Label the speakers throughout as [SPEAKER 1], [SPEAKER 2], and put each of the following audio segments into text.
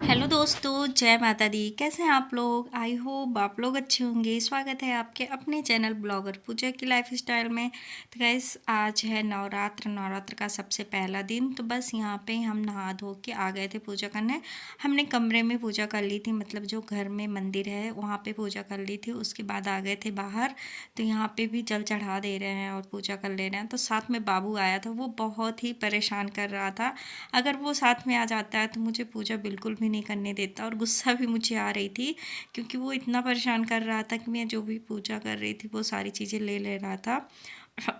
[SPEAKER 1] Hello दोस्तों, जय माता दी। कैसे हैं आप लोग? आई होप आप लोग अच्छे होंगे। स्वागत है आपके अपने चैनल ब्लॉगर पूजा की लाइफस्टाइल में। तो गाइस, आज है नवरात्र का सबसे पहला दिन। तो बस यहाँ पे हम नहा धो के आ गए थे पूजा करने। हमने कमरे में पूजा कर ली थी, मतलब जो घर में मंदिर है वहाँ पे पूजा कर ली थी। उसके बाद आ गए थे बाहर, तो यहाँ पे भी जल चढ़ा दे रहे हैं और पूजा कर ले रहे हैं। तो साथ में बाबू आया था, वो बहुत ही परेशान कर रहा था। अगर वो साथ में आ जाता है तो मुझे पूजा बिल्कुल भी नहीं करने देता, और गुस्सा भी मुझे आ रही थी क्योंकि वो इतना परेशान कर रहा था कि मैं जो भी पूजा कर रही थी वो सारी चीज़ें ले ले रहा था,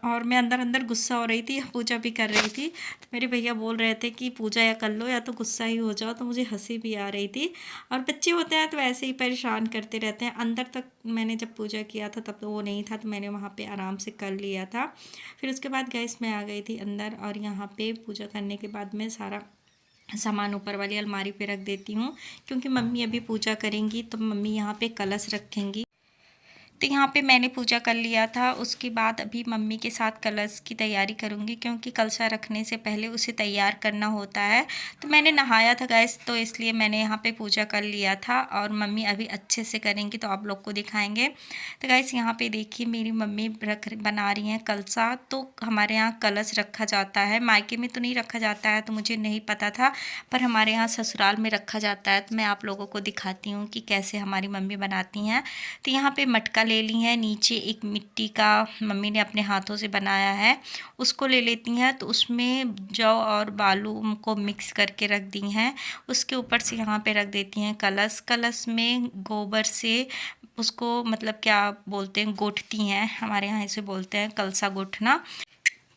[SPEAKER 1] और मैं अंदर अंदर गुस्सा हो रही थी, पूजा भी कर रही थी। तो मेरे भैया बोल रहे थे कि पूजा या कर लो या तो गुस्सा ही हो जाओ, तो मुझे हंसी भी आ रही थी। और बच्चे होते हैं तो ऐसे ही परेशान करते रहते हैं। अंदर तक मैंने जब पूजा किया था तब तो वो नहीं था, तो मैंने वहाँ पे आराम से कर लिया था। फिर उसके बाद गैस में आ गई थी अंदर, और यहाँ पे पूजा करने के बाद मैं सारा सामान ऊपर वाली अलमारी पे रख देती हूँ, क्योंकि मम्मी अभी पूजा करेंगी तो मम्मी यहाँ पे कलश रखेंगी। तो यहाँ पे मैंने पूजा कर लिया था। उसके बाद अभी मम्मी के साथ कलश की तैयारी करूँगी, क्योंकि कलशा रखने से पहले उसे तैयार करना होता है। तो मैंने नहाया था गैस, तो इसलिए मैंने यहाँ पे पूजा कर लिया था, और मम्मी अभी अच्छे से करेंगी तो आप लोग को दिखाएंगे। तो गैस, यहाँ पे देखिए मेरी मम्मी बना रही हैं कलशा। तो हमारे यहाँ कलश रखा जाता है, मायके में तो नहीं रखा जाता है, तो मुझे नहीं पता था, पर हमारे यहाँ ससुराल में रखा जाता है। तो मैं आप लोगों को दिखाती हूँ कि कैसे हमारी मम्मी बनाती हैं। तो यहाँ पे मटका ले ली है, नीचे एक मिट्टी का मम्मी ने अपने हाथों से बनाया है, उसको ले लेती हैं। तो उसमें जौ और बालू को मिक्स करके रख दी हैं। उसके ऊपर से यहाँ पे रख देती हैं कलश। कलश में गोबर से उसको, मतलब क्या बोलते हैं, गोठती हैं, हमारे यहाँ इसे बोलते हैं कलसा गोठना।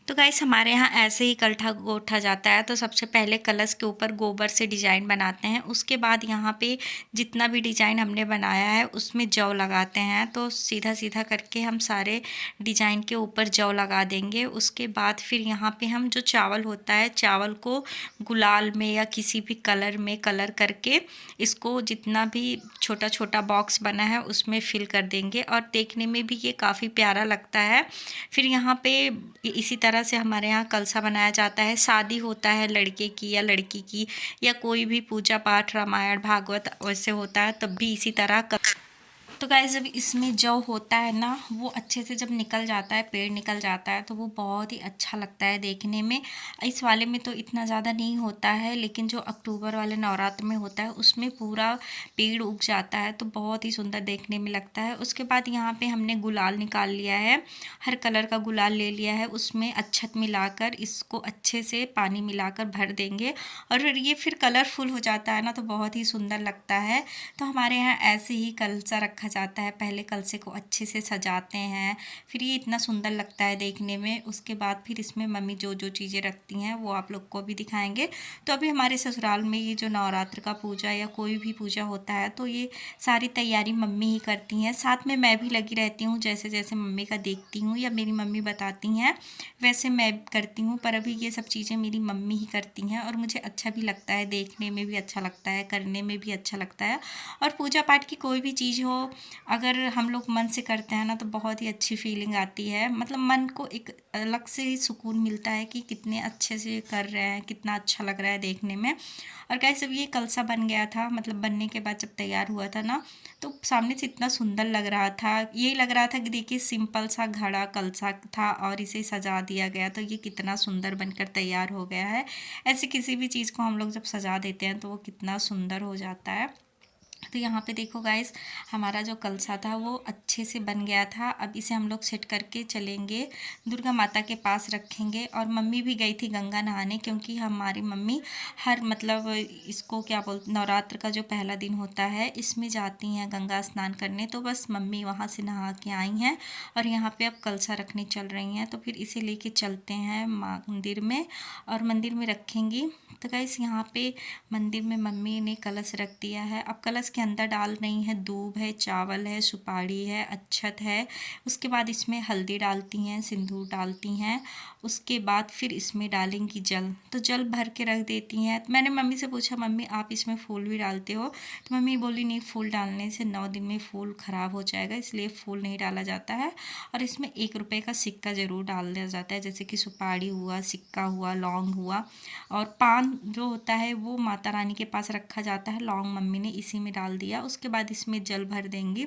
[SPEAKER 1] तो गाइस, हमारे यहाँ ऐसे ही कलठा गोठा जाता है। तो सबसे पहले कलश के ऊपर गोबर से डिजाइन बनाते हैं, उसके बाद यहाँ पे जितना भी डिजाइन हमने बनाया है उसमें जौ लगाते हैं। तो सीधा सीधा करके हम सारे डिजाइन के ऊपर जौ लगा देंगे। उसके बाद फिर यहाँ पे हम जो चावल होता है, चावल को गुलाल में या किसी भी कलर में कलर करके इसको जितना भी छोटा छोटा बॉक्स बना है उसमें फिल कर देंगे, और देखने में भी ये काफ़ी प्यारा लगता है। फिर यहाँ पे इसी तरह से हमारे यहाँ कलसा बनाया जाता है। शादी होता है लड़के की या लड़की की, या कोई भी पूजा पाठ रामायण भागवत वैसे होता है, तब भी इसी तरह तो गाइस, जब इसमें जौ होता है ना, वो अच्छे से जब निकल जाता है, पेड़ निकल जाता है, तो वो बहुत ही अच्छा लगता है देखने में। इस वाले में तो इतना ज़्यादा नहीं होता है, लेकिन जो अक्टूबर वाले नवरात्र में होता है उसमें पूरा पेड़ उग जाता है, तो बहुत ही सुंदर देखने में लगता है। उसके बाद यहाँ पे हमने गुलाल निकाल लिया है, हर कलर का गुलाल ले लिया है, उसमें अच्छत मिलाकर इसको अच्छे से पानी मिलाकर भर देंगे, और ये फिर कलरफुल हो जाता है ना, तो बहुत ही सुंदर लगता है। तो हमारे यहाँ ऐसे ही कलसा रखा जाता है। पहले कलसे को अच्छे से सजाते हैं, फिर ये इतना सुंदर लगता है देखने में। उसके बाद फिर इसमें मम्मी जो जो चीज़ें रखती हैं वो आप लोग को भी दिखाएंगे। तो अभी हमारे ससुराल में ये जो नवरात्र का पूजा या कोई भी पूजा होता है, तो ये सारी तैयारी मम्मी ही करती हैं। साथ में मैं भी लगी रहती हूँ, जैसे जैसे मम्मी का देखती हूँ या मेरी मम्मी बताती हैं वैसे मैं करती हूँ। पर अभी ये सब चीज़ें मेरी मम्मी ही करती हैं, और मुझे अच्छा भी लगता है, देखने में भी अच्छा लगता है, करने में भी अच्छा लगता है। और पूजा पाठ की कोई भी चीज़ हो, अगर हम लोग मन से करते हैं ना, तो बहुत ही अच्छी फीलिंग आती है। मतलब मन को एक अलग से ही सुकून मिलता है कि कितने अच्छे से कर रहे हैं, कितना अच्छा लग रहा है देखने में। और कैसे भी ये कलसा बन गया था, मतलब बनने के बाद जब तैयार हुआ था ना, तो सामने से इतना सुंदर लग रहा था। यही लग रहा था कि देखिए सिंपल सा घड़ा कलसा था और इसे सजा दिया गया, तो ये कितना सुंदर बनकर तैयार हो गया है। ऐसे किसी भी चीज़ को हम लोग जब सजा देते हैं तो वो कितना सुंदर हो जाता है। तो यहाँ पे देखो गाइस, हमारा जो कलसा था वो अच्छे से बन गया था। अब इसे हम लोग सेट करके चलेंगे, दुर्गा माता के पास रखेंगे। और मम्मी भी गई थी गंगा नहाने, क्योंकि हमारी मम्मी हर मतलब इसको क्या बोलते, नवरात्र का जो पहला दिन होता है इसमें जाती हैं गंगा स्नान करने। तो बस मम्मी वहाँ से नहा के आई हैं और यहाँ पे अब कलसा रखने चल रही हैं। तो फिर इसे लेके चलते हैं मंदिर में और मंदिर में रखेंगी। तो गाइस यहाँ पे मंदिर में मम्मी ने कलश रख दिया है। अब कलश के अंदर डाल रही हैं, दूब है, चावल है, सुपारी है, अक्षत है। उसके बाद इसमें हल्दी डालती हैं, सिंदूर डालती हैं। उसके बाद फिर इसमें डालेंगी जल। तो जल भर के रख देती हैं। तो मैंने मम्मी से पूछा, मम्मी आप इसमें फूल भी डालते हो? तो मम्मी बोली नहीं, फूल डालने से 9 दिन में फूल ख़राब हो जाएगा, इसलिए फूल नहीं डाला जाता है। और इसमें 1 रुपये का सिक्का ज़रूर डाल दिया जाता है, जैसे कि सुपारी हुआ, सिक्का हुआ, लौंग हुआ। और पान जो होता है वो माता रानी के पास रखा जाता है, लौंग मम्मी ने इसी में डाल दिया। उसके बाद इसमें जल भर देंगी।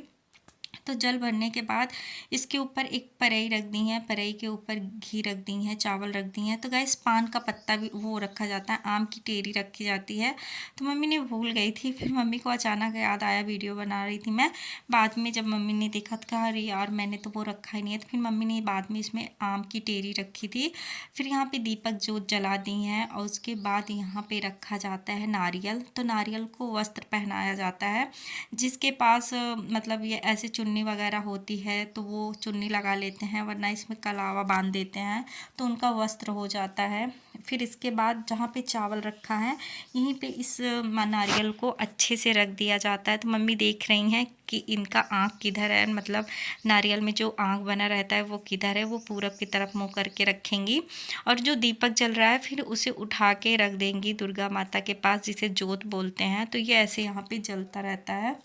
[SPEAKER 1] तो जल भरने के बाद इसके ऊपर एक परई रख दी है, परई के ऊपर घी रख दी है, चावल रख दी हैं। तो गाइस पान का पत्ता भी वो रखा जाता है, आम की टेरी रखी जाती है। तो मम्मी ने भूल गई थी, फिर मम्मी को अचानक याद आया, वीडियो बना रही थी मैं। बाद में जब मम्मी ने देखा तो कहा, अरे यार मैंने तो वो रखा ही नहीं है। तो फिर मम्मी ने बाद में इसमें आम की टेरी रखी थी। फिर यहाँ पे दीपक जोत जला दी हैं और उसके बाद यहाँ पे रखा जाता है नारियल। तो नारियल को वस्त्र पहनाया जाता है। जिसके पास मतलब ये ऐसे चुन्नी वगैरह होती है तो वो चुन्नी लगा लेते हैं, वरना इसमें कलावा बांध देते हैं तो उनका वस्त्र हो जाता है। फिर इसके बाद जहाँ पे चावल रखा है यहीं पे इस नारियल को अच्छे से रख दिया जाता है। तो मम्मी देख रही हैं कि इनका आँख किधर है, मतलब नारियल में जो आँख बना रहता है वो किधर है। वो पूरब की तरफ मुँह करके रखेंगी। और जो दीपक जल रहा है फिर उसे उठा के रख देंगी दुर्गा माता के पास, जिसे जोत बोलते हैं। तो ये ऐसे यहाँ पे जलता रहता है।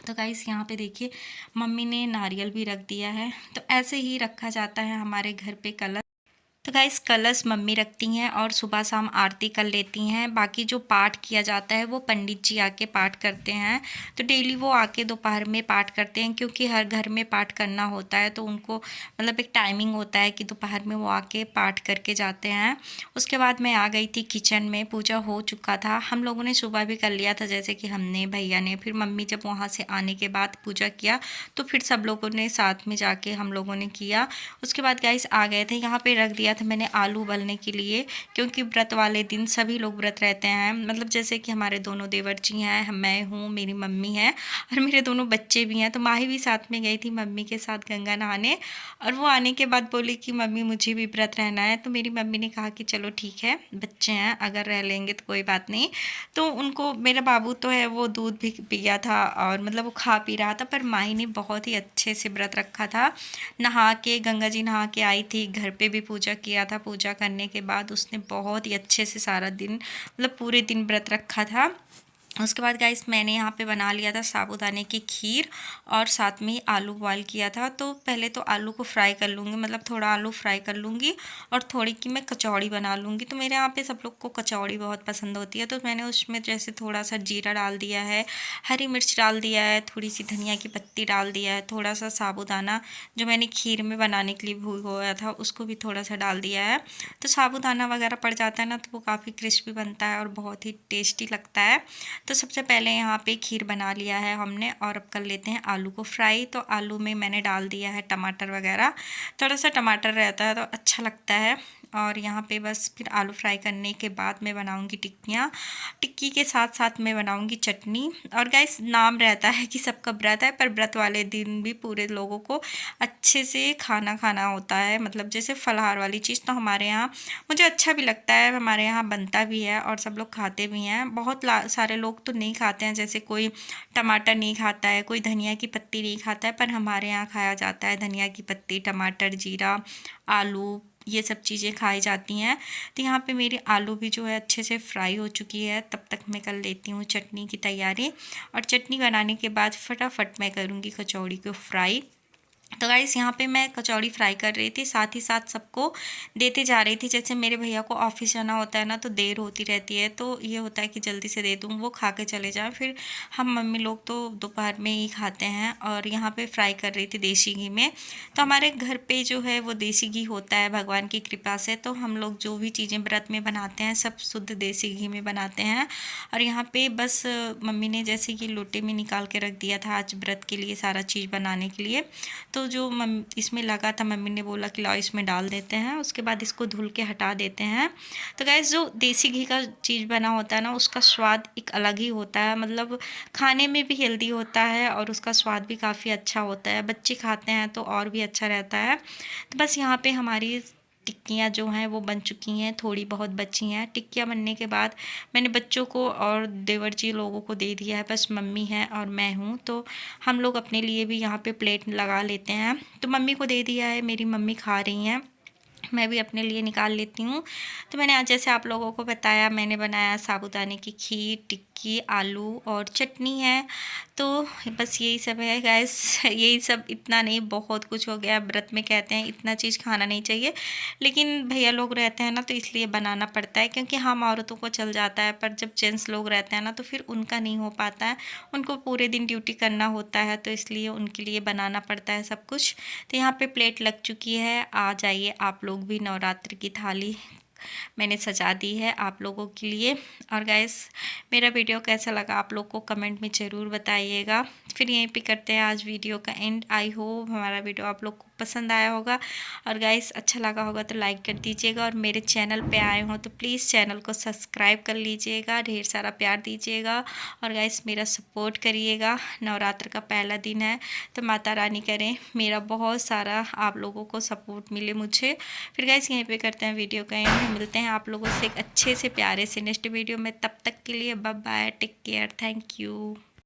[SPEAKER 1] तो गाइस यहाँ पे देखिए मम्मी ने नारियल भी रख दिया है। तो ऐसे ही रखा जाता है हमारे घर पे कलश। तो गाइस कलश मम्मी रखती हैं और सुबह शाम आरती कर लेती हैं। बाकी जो पाठ किया जाता है वो पंडित जी आके पाठ करते हैं। तो डेली वो आके दोपहर में पाठ करते हैं, क्योंकि हर घर में पाठ करना होता है। तो उनको मतलब एक टाइमिंग होता है कि दोपहर में वो आके पाठ करके जाते हैं। उसके बाद मैं आ गई थी किचन में, पूजा हो चुका था। हम लोगों ने सुबह भी कर लिया था, जैसे कि हमने, भैया ने। फिर मम्मी जब वहाँ से आने के बाद पूजा किया तो फिर सब लोगों ने साथ में जाके हम लोगों ने किया। उसके बाद गाइस आ गए थे, यहाँ पे रख दिया था मैंने आलू उबलने के लिए, क्योंकि व्रत वाले दिन सभी लोग व्रत रहते हैं। मतलब जैसे कि हमारे दोनों देवर जी हैं, मैं हूँ, मेरी मम्मी है और मेरे दोनों बच्चे भी हैं। तो माही भी साथ में गई थी मम्मी के साथ गंगा नहाने। और वो आने के बाद बोली कि मम्मी मुझे भी व्रत रहना है। तो मेरी मम्मी ने कहा कि चलो ठीक है, बच्चे हैं अगर रह लेंगे तो कोई बात नहीं। तो उनको, मेरा बाबू तो है वो दूध भी पिया था और मतलब वो खा पी रहा था, पर माही ने बहुत ही अच्छे से व्रत रखा था। नहा के, गंगा जी नहा के आई थी, घर पे भी पूजा किया था। पूजा करने के बाद उसने बहुत ही अच्छे से सारा दिन, मतलब पूरे दिन व्रत रखा था। उसके बाद गाइस मैंने यहाँ पे बना लिया था साबूदाने की खीर और साथ में ही आलू बॉयल किया था। तो पहले तो आलू को फ्राई कर लूँगी, मतलब थोड़ा आलू फ्राई कर लूँगी और थोड़ी की मैं कचौड़ी बना लूँगी। तो मेरे यहाँ पे सब लोग को कचौड़ी बहुत पसंद होती है। तो मैंने उसमें जैसे थोड़ा सा जीरा डाल दिया है, हरी मिर्च डाल दिया है, थोड़ी सी धनिया की पत्ती डाल दिया है, थोड़ा सा साबूदाना जो मैंने खीर में बनाने के लिए भिगोया था उसको भी थोड़ा सा डाल दिया है। तो साबूदाना वगैरह पड़ जाता है ना तो वो काफ़ी क्रिस्पी बनता है और बहुत ही टेस्टी लगता है। तो सबसे पहले यहाँ पे खीर बना लिया है हमने और अब कर लेते हैं आलू को फ्राई। तो आलू में मैंने डाल दिया है टमाटर वगैरह, थोड़ा सा टमाटर रहता है तो अच्छा लगता है। और यहाँ पे बस फिर आलू फ्राई करने के बाद मैं बनाऊँगी टिक्कियाँ। टिक्की के साथ साथ मैं बनाऊँगी चटनी। और गाइस नाम रहता है कि सबका व्रत है, पर व्रत वाले दिन भी पूरे लोगों को अच्छे से खाना खाना होता है, मतलब जैसे फलाहार वाली चीज़। तो हमारे यहाँ मुझे अच्छा भी लगता है, हमारे यहाँ बनता भी है और सब लोग खाते भी हैं। बहुत सारे लोग तो नहीं खाते हैं, जैसे कोई टमाटर नहीं खाता है, कोई धनिया की पत्ती नहीं खाता है, पर हमारे यहाँ खाया जाता है धनिया की पत्ती, टमाटर, जीरा, आलू, ये सब चीज़ें खाई जाती हैं। तो यहाँ पे मेरी आलू भी जो है अच्छे से फ्राई हो चुकी है। तब तक मैं कर लेती हूँ चटनी की तैयारी। और चटनी बनाने के बाद फटाफट मैं करूँगी कचौड़ी को फ्राई। तो गाइस यहाँ पे मैं कचौड़ी फ्राई कर रही थी, साथ ही साथ सबको देते जा रही थी। जैसे मेरे भैया को ऑफिस जाना होता है ना, तो देर होती रहती है, तो ये होता है कि जल्दी से दे दूँ, वो खा के चले जाएँ। फिर हम मम्मी लोग तो दोपहर में ही खाते हैं। और यहाँ पे फ्राई कर रही थी देसी घी में। तो हमारे घर पे जो है वो देसी घी होता है भगवान की कृपा से। तो हम लोग जो भी चीज़ें व्रत में बनाते हैं सब शुद्ध देसी घी में बनाते हैं। और यहाँ पे बस मम्मी ने जैसे कि लोटे में निकाल के रख दिया था आज व्रत के लिए सारा चीज़ बनाने के लिए। तो जो इसमें लगा था, मम्मी ने बोला कि लाओ इसमें डाल देते हैं, उसके बाद इसको धुल के हटा देते हैं। तो गैस जो देसी घी का चीज़ बना होता है ना, उसका स्वाद एक अलग ही होता है। मतलब खाने में भी हेल्दी होता है और उसका स्वाद भी काफ़ी अच्छा होता है। बच्चे खाते हैं तो और भी अच्छा रहता है। तो बस यहाँ पे हमारी टिक्कियाँ जो हैं वो बन चुकी हैं, थोड़ी बहुत बची हैं। टिक्कियाँ बनने के बाद मैंने बच्चों को और देवर जी लोगों को दे दिया है, बस मम्मी है और मैं हूँ। तो हम लोग अपने लिए भी यहाँ पे प्लेट लगा लेते हैं। तो मम्मी को दे दिया है, मेरी मम्मी खा रही हैं, मैं भी अपने लिए निकाल लेती हूँ। तो मैंने आज जैसे आप लोगों को बताया, मैंने बनाया साबूदाने की खीर, टिक्की, आलू और चटनी है। तो बस यही सब है गैस। यही सब, इतना नहीं, बहुत कुछ हो गया। व्रत में कहते हैं इतना चीज़ खाना नहीं चाहिए, लेकिन भैया लोग रहते हैं ना, तो इसलिए बनाना पड़ता है। क्योंकि हम औरतों को चल जाता है, पर जब जेंट्स लोग रहते हैं ना, तो फिर उनका नहीं हो पाता है। उनको पूरे दिन ड्यूटी करना होता है, तो इसलिए उनके लिए बनाना पड़ता है सब कुछ। तो यहाँ पे प्लेट लग चुकी है, आ जाइए आप लोग भी। नवरात्र की थाली मैंने सजा दी है आप लोगों के लिए। और गाइस, मेरा वीडियो कैसा लगा आप लोग को कमेंट में ज़रूर बताइएगा। फिर यहीं पे करते हैं आज वीडियो का एंड। आई होप हमारा वीडियो आप लोग को पसंद आया होगा। और गाइस, अच्छा लगा होगा तो लाइक कर दीजिएगा। और मेरे चैनल पे आए हो तो प्लीज़ चैनल को सब्सक्राइब कर लीजिएगा, ढेर सारा प्यार दीजिएगा। और गाइस, मेरा सपोर्ट करिएगा। नवरात्र का पहला दिन है, तो माता रानी करें मेरा बहुत सारा आप लोगों को सपोर्ट मिले मुझे। फिर गाइस, यहीं पे करते हैं वीडियो का एंड। मिलते हैं आप लोगों से एक अच्छे से प्यारे से नेक्स्ट वीडियो में। तब तक के लिए bye bye, take care, thank you.